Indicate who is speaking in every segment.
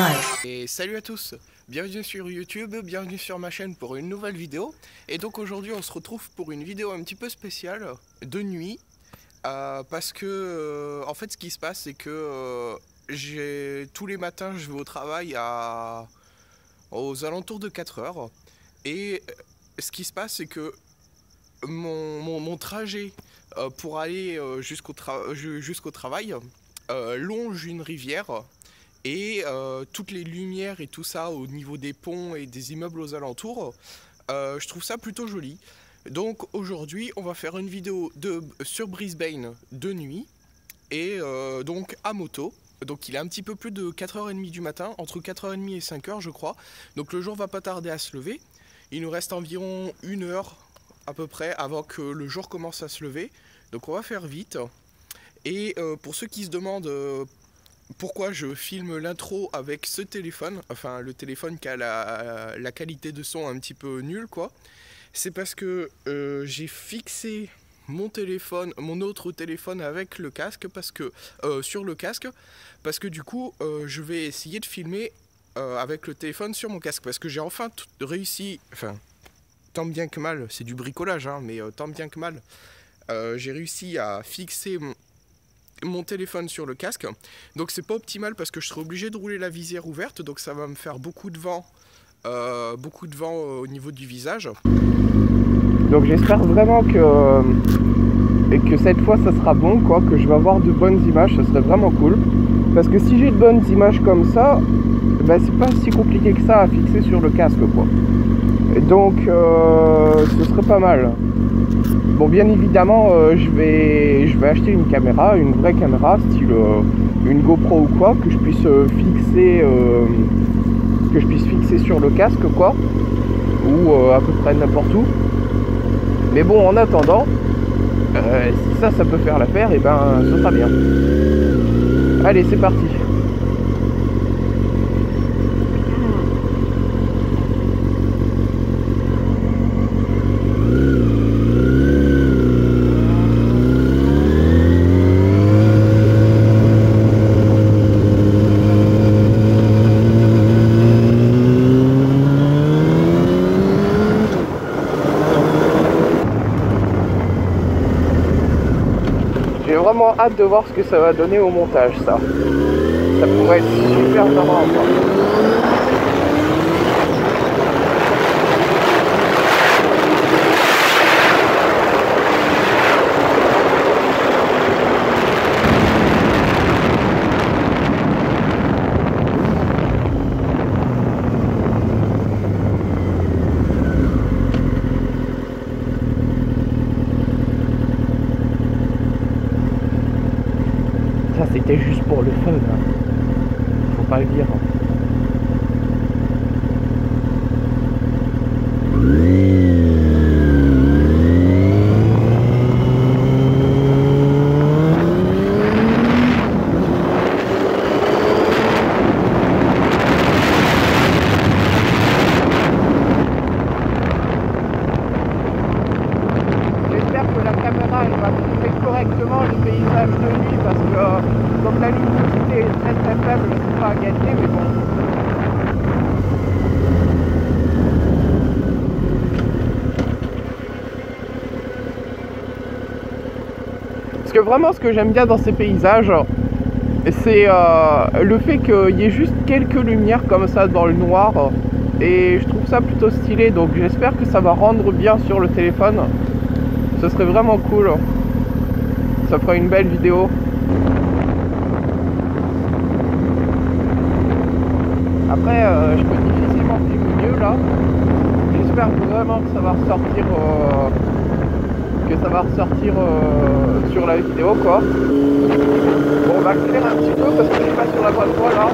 Speaker 1: live.
Speaker 2: Et salut à tous, bienvenue sur YouTube, bienvenue sur ma chaîne pour une nouvelle vidéo. Et donc aujourd'hui on se retrouve pour une vidéo un petit peu spéciale de nuit. Parce que en fait ce qui se passe c'est que tous les matins je vais au travail aux alentours de 4 heures. Et ce qui se passe c'est que mon trajet pour aller jusqu'au travail longe une rivière. Et toutes les lumières et tout ça au niveau des ponts et des immeubles aux alentours, je trouve ça plutôt joli. Donc aujourd'hui on va faire une vidéo sur Brisbane de nuit et donc à moto. Donc il est un petit peu plus de 4h30 du matin, entre 4h30 et 5h je crois. Donc le jour va pas tarder à se lever. Il nous reste environ 1 heure à peu près avant que le jour commence à se lever. Donc on va faire vite. Et pour ceux qui se demandent pourquoi je filme l'intro avec ce téléphone, enfin le téléphone qui a la qualité de son un petit peu nulle quoi, c'est parce que j'ai fixé mon autre téléphone avec le casque, sur le casque, parce que du coup je vais essayer de filmer avec le téléphone sur mon casque, parce que j'ai enfin réussi, enfin tant bien que mal, c'est du bricolage hein, mais tant bien que mal, j'ai réussi à fixer mon téléphone sur le casque, donc c'est pas optimal parce que je serai obligé de rouler la visière ouverte, donc ça va me faire beaucoup de vent au niveau du visage. Donc j'espère vraiment que cette fois ça sera bon quoi, que je vais avoir de bonnes images, ça serait vraiment cool, parce que si j'ai de bonnes images comme ça, bah, c'est pas si compliqué que ça à fixer sur le casque quoi, et donc ce serait pas mal. Bon, bien évidemment, je vais acheter une caméra, une vraie caméra, style une GoPro ou quoi, que je puisse fixer sur le casque, quoi, ou à peu près n'importe où. Mais bon, en attendant, si ça peut faire l'affaire, et ben, ce sera bien. Allez, c'est parti. J'ai vraiment hâte de voir ce que ça va donner au montage, ça. Ça pourrait être super marrant, quoi. Ça c'était juste pour le fun, hein. Faut pas le dire. J'espère que la caméra elle va filmer correctement les paysages de nuit, parce que comme la luminosité est très très faible, c'est pas à gagner, mais bon. Parce que vraiment ce que j'aime bien dans ces paysages, c'est le fait qu'il y ait juste quelques lumières comme ça dans le noir, et je trouve ça plutôt stylé, donc j'espère que ça va rendre bien sur le téléphone. Ce serait vraiment cool. Ça fera une belle vidéo. Après, je peux difficilement filmer mieux là. J'espère vraiment que ça va ressortir, sur la vidéo quoi. Bon, on va accélérer un petit peu parce que je suis pas sur la bonne voie là.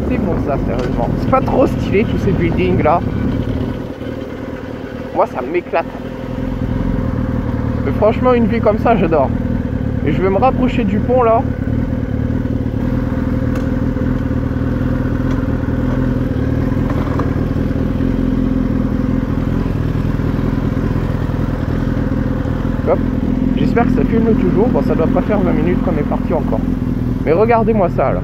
Speaker 2: C'est bon ça, sérieusement. C'est pas trop stylé tous ces buildings là. Moi ça m'éclate. Mais franchement une vue comme ça j'adore. Et je vais me rapprocher du pont là. caméscope. J'espère que ça filme toujours. Bon, ça doit pas faire 20 minutes qu'on est parti encore. Mais regardez-moi ça là.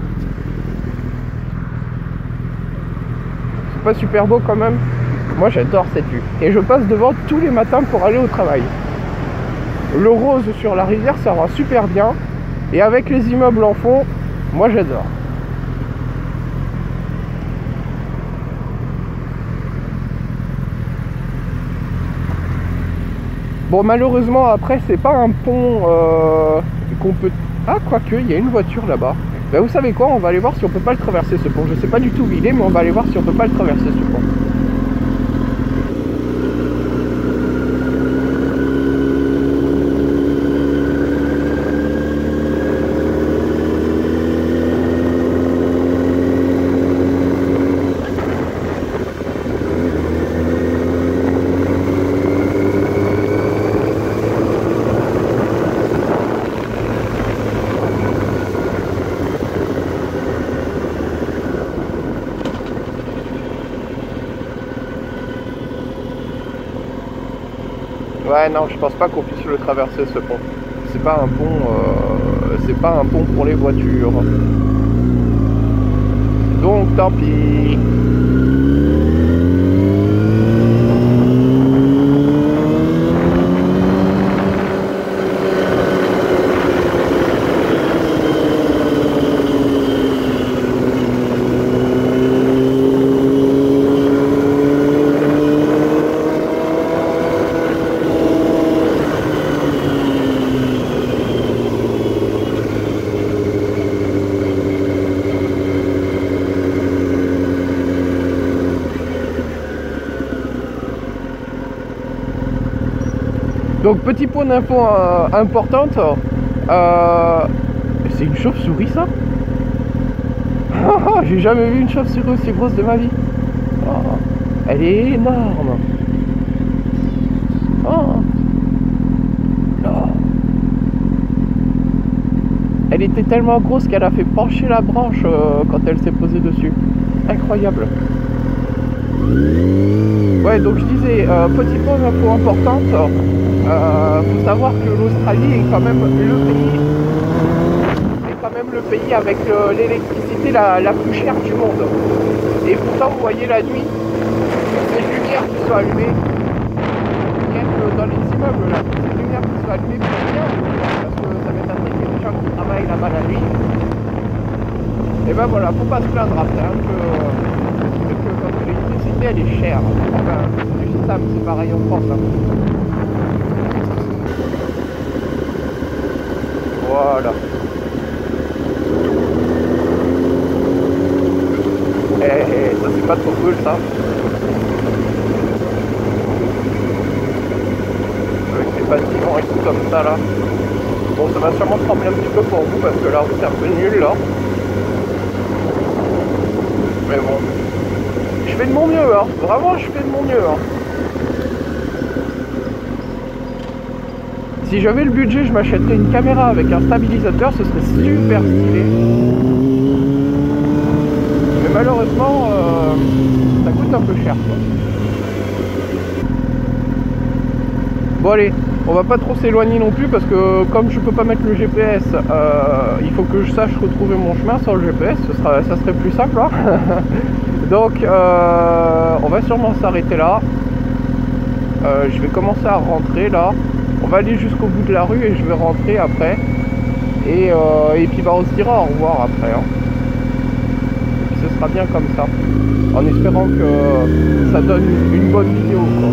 Speaker 2: C'est pas super beau quand même? Moi j'adore cette vue. Et je passe devant tous les matins pour aller au travail. Le rose sur la rivière, ça rend super bien. Et avec les immeubles en fond, moi j'adore. Bon, malheureusement après c'est pas un pont qu'on peut... Ah, quoique, il y a une voiture là-bas. Ben, vous savez quoi, on va aller voir si on peut pas le traverser ce pont. Je sais pas du tout où il est, mais on va aller voir si on peut pas le traverser ce pont. Ouais, non, je pense pas qu'on puisse le traverser ce pont. C'est pas un pont pour les voitures. Donc tant pis. Donc petit point d'info importante, c'est une chauve-souris ça? J'ai jamais vu une chauve-souris aussi grosse de ma vie. Oh, elle est énorme. Oh. Oh. Elle était tellement grosse qu'elle a fait pencher la branche quand elle s'est posée dessus. Incroyable. Ouais, donc je disais, petit point d'info importante, faut savoir que l'Australie est quand même le pays avec l'électricité la plus chère du monde. Et pourtant, vous voyez la nuit, ces lumières qui sont allumées, rien que dans les immeubles, là, ces lumières qui sont allumées pour rien, parce que ça m'étonnerait qu'il y ait des gens qui travaillent là-bas la nuit. Et ben voilà, faut pas se plaindre après, hein, que quand l'électricité elle est chère. Enfin, c'est juste ça, mais c'est pareil en France. Hein. Voilà. Et ça c'est pas trop cool ça. Avec les bâtiments et tout comme ça là. Bon, ça va sûrement trembler un petit peu pour vous parce que la route est un peu nulle là. Mais bon. Je fais de mon mieux, hein. Vraiment, je fais de mon mieux, hein. Si j'avais le budget, je m'achèterais une caméra avec un stabilisateur, ce serait super stylé. Mais malheureusement, ça coûte un peu cher, quoi. Bon allez, on va pas trop s'éloigner non plus parce que comme je peux pas mettre le GPS, il faut que je sache retrouver mon chemin sans le GPS, ça serait plus simple, hein. Donc on va sûrement s'arrêter là. Je vais commencer à rentrer là. On va aller jusqu'au bout de la rue et je vais rentrer après. Et puis bah, on se dira au revoir après. Hein. Et puis ce sera bien comme ça. En espérant que ça donne une bonne vidéo, quoi.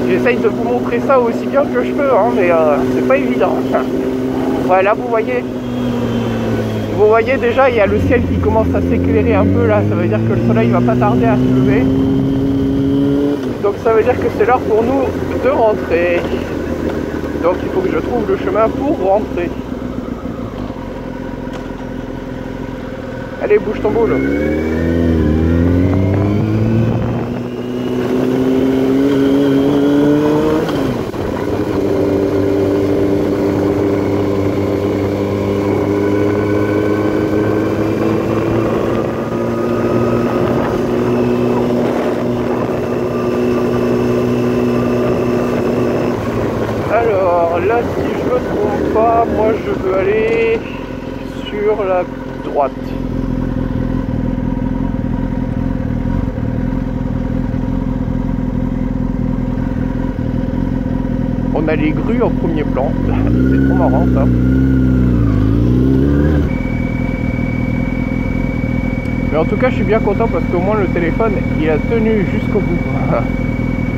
Speaker 2: J'essaye de vous montrer ça aussi bien que je peux, hein, mais c'est pas évident. Voilà, vous voyez déjà, il y a le ciel qui commence à s'éclairer un peu là, ça veut dire que le soleil va pas tarder à se lever. Donc ça veut dire que c'est l'heure pour nous de rentrer. Donc il faut que je trouve le chemin pour rentrer. Allez, bouge ton boule. là, si je me trompe pas, moi je veux aller sur la droite. On a les grues en premier plan. C'est trop marrant ça. Mais en tout cas, je suis bien content parce qu'au moins le téléphone, il a tenu jusqu'au bout.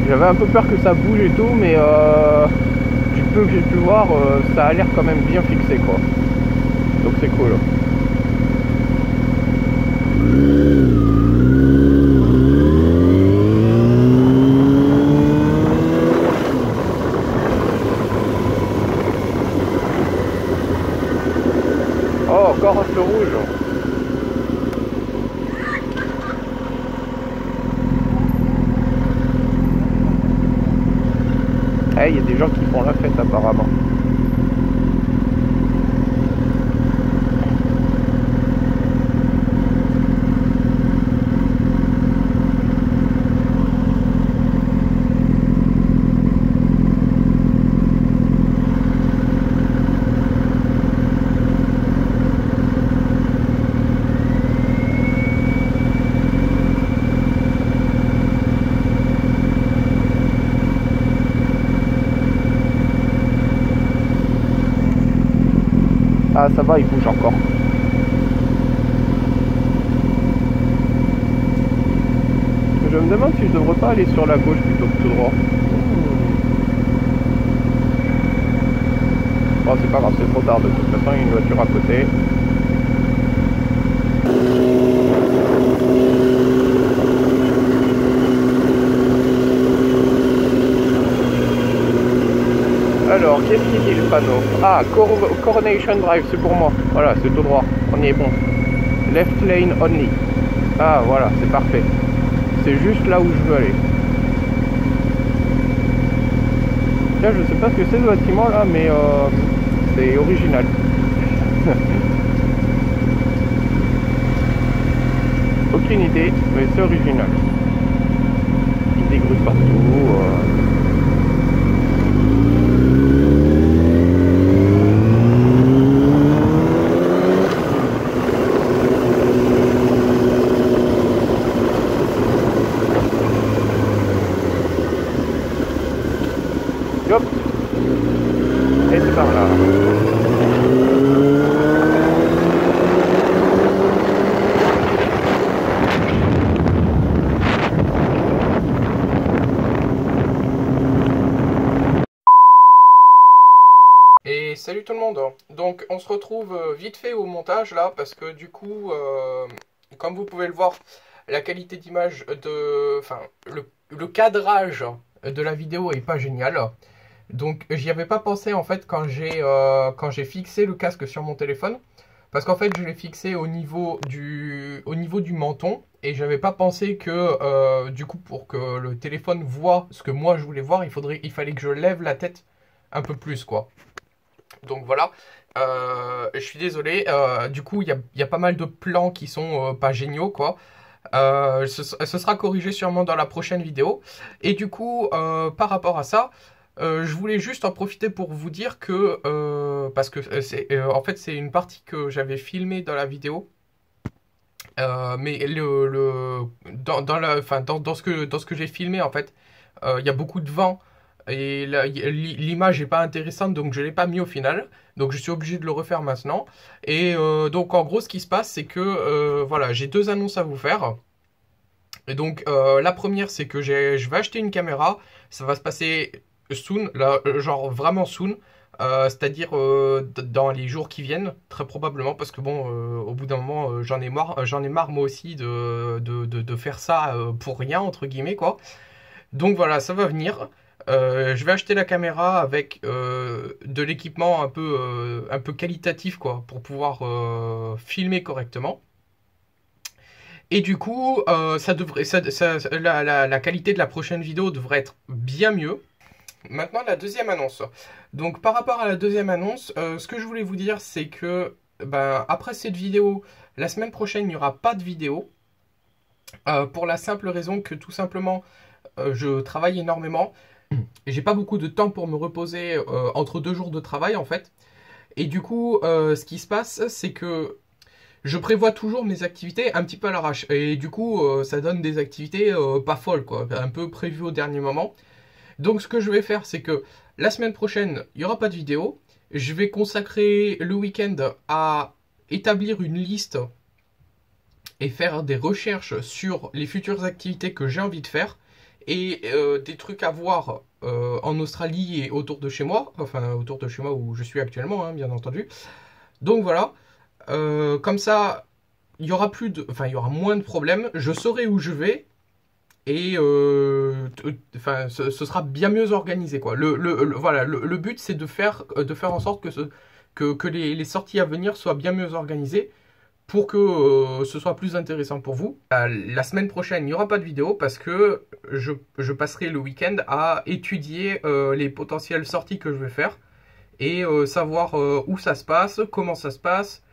Speaker 2: J'avais un peu peur que ça bouge et tout, mais du peu que j'ai pu voir, ça a l'air quand même bien fixé quoi. Donc c'est cool. Oh, encore un feu rouge. Il y a des gens qui font la fête apparemment. Ah ça va, il bouge encore. Je me demande si je devrais pas aller sur la gauche plutôt que tout droit. Bon c'est pas grave, c'est trop tard de toute façon, il y a une voiture à côté. Alors, qu'est-ce qu'il dit le panneau? Ah, Coronation Drive, c'est pour moi. Voilà, c'est tout droit. On y est bon. Left lane only. Ah, voilà, c'est parfait. C'est juste là où je veux aller. Tiens, je sais pas ce que c'est ce bâtiment là, mais c'est original. Aucune idée, mais c'est original. Il dégrude partout. Hop. Et c'est par là. Et salut tout le monde. Donc on se retrouve vite fait au montage là parce que du coup, comme vous pouvez le voir, la qualité d'image de, enfin le cadrage de la vidéo est pas génial. Donc j'y avais pas pensé en fait quand j'ai fixé le casque sur mon téléphone, parce qu'en fait je l'ai fixé au niveau du menton et j'avais pas pensé que du coup pour que le téléphone voit ce que moi je voulais voir, il fallait que je lève la tête un peu plus quoi. Donc voilà, je suis désolé, du coup il y a pas mal de plans qui sont pas géniaux quoi. Ce sera corrigé sûrement dans la prochaine vidéo. Et du coup, par rapport à ça, je voulais juste en profiter pour vous dire que, parce que en fait c'est une partie que j'avais filmée dans la vidéo, mais dans ce que j'ai filmé en fait, il y a beaucoup de vent et l'image n'est pas intéressante, donc je ne l'ai pas mis au final. Donc je suis obligé de le refaire maintenant. Et donc en gros ce qui se passe c'est que voilà, j'ai deux annonces à vous faire. Et donc la première c'est que je vais acheter une caméra. Ça va se passer soon, là, genre vraiment soon. C'est-à-dire dans les jours qui viennent, très probablement, parce que bon, au bout d'un moment, j'en ai marre moi aussi de faire ça pour rien, entre guillemets, quoi. Donc voilà, ça va venir. Je vais acheter la caméra avec de l'équipement un peu qualitatif, quoi, pour pouvoir filmer correctement. Et du coup, la qualité de la prochaine vidéo devrait être bien mieux. Maintenant, la deuxième annonce. Donc, par rapport à la deuxième annonce, ce que je voulais vous dire, c'est que après cette vidéo, la semaine prochaine, il n'y aura pas de vidéo. Pour la simple raison que tout simplement, je travaille énormément.
Speaker 1: J'ai pas beaucoup de temps pour me reposer entre 2 jours de travail en fait. Et du coup, ce qui se passe, c'est que je prévois toujours mes activités un petit peu à l'arrache. Et du coup, ça donne des activités pas folles, quoi, un peu prévues au dernier moment. Donc ce que je vais faire, c'est que la semaine prochaine, il n'y aura pas de vidéo. Je vais consacrer le week-end à établir une liste et faire des recherches sur les futures activités que j'ai envie de faire et des trucs à voir en Australie et autour de chez moi, enfin autour de chez moi où je suis actuellement, hein, bien entendu. Donc voilà, comme ça, il y aura plus de, enfin il y aura moins de problèmes. Je saurai où je vais et enfin ce sera bien mieux organisé quoi. Voilà, le but c'est de faire en sorte que les sorties à venir soient bien mieux organisées pour que ce soit plus intéressant pour vous. La semaine prochaine, il n'y aura pas de vidéo parce que je passerai le week-end à étudier les potentielles sorties que je vais faire et savoir où ça se passe, comment ça se passe,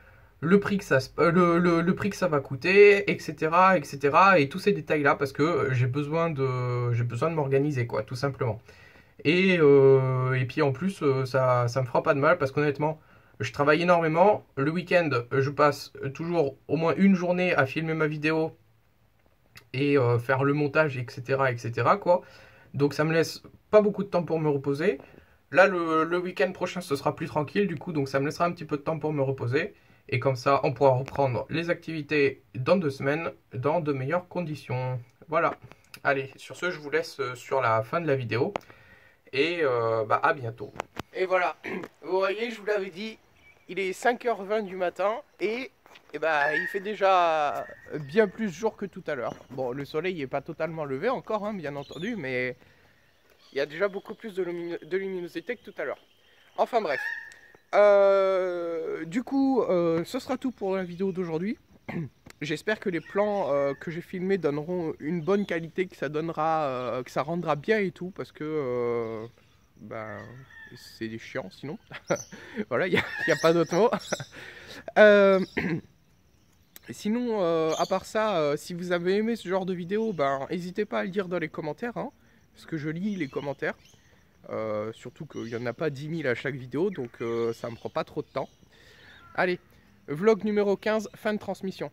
Speaker 1: le prix que le prix que ça va coûter, etc., etc. Et tous ces détails-là parce que j'ai besoin de m'organiser quoi, tout simplement. Et puis en plus, ça me fera pas de mal parce qu'honnêtement, je travaille énormément. Le week-end, je passe toujours au moins une journée à filmer ma vidéo et faire le montage, etc., etc., quoi. Donc ça me laisse pas beaucoup de temps pour me reposer. Là, le week-end prochain, ce sera plus tranquille, du coup, donc ça me laissera un petit peu de temps pour me reposer. Et comme ça, on pourra reprendre les activités dans 2 semaines, dans de meilleures conditions. Voilà. Allez, sur ce, je vous laisse sur la fin de la vidéo. Et bah, à bientôt.
Speaker 2: Et voilà, vous voyez, je vous l'avais dit, il est 5h20 du matin et bah, il fait déjà bien plus jour que tout à l'heure. Bon, le soleil n'est pas totalement levé encore, hein, bien entendu, mais il y a déjà beaucoup plus de luminosité que tout à l'heure. Enfin bref. Du coup, ce sera tout pour la vidéo d'aujourd'hui. J'espère que les plans que j'ai filmés donneront une bonne qualité, que ça donnera, que ça rendra bien et tout, parce que ben, c'est chiant sinon. Voilà, il n'y a pas d'autre mot. Euh, Sinon, à part ça, si vous avez aimé ce genre de vidéo, ben, n'hésitez pas à le dire dans les commentaires, hein, parce que je lis les commentaires. Surtout qu'il n'y en a pas 10 000 à chaque vidéo, donc ça me prend pas trop de temps. Allez, vlog numéro 15, fin de transmission.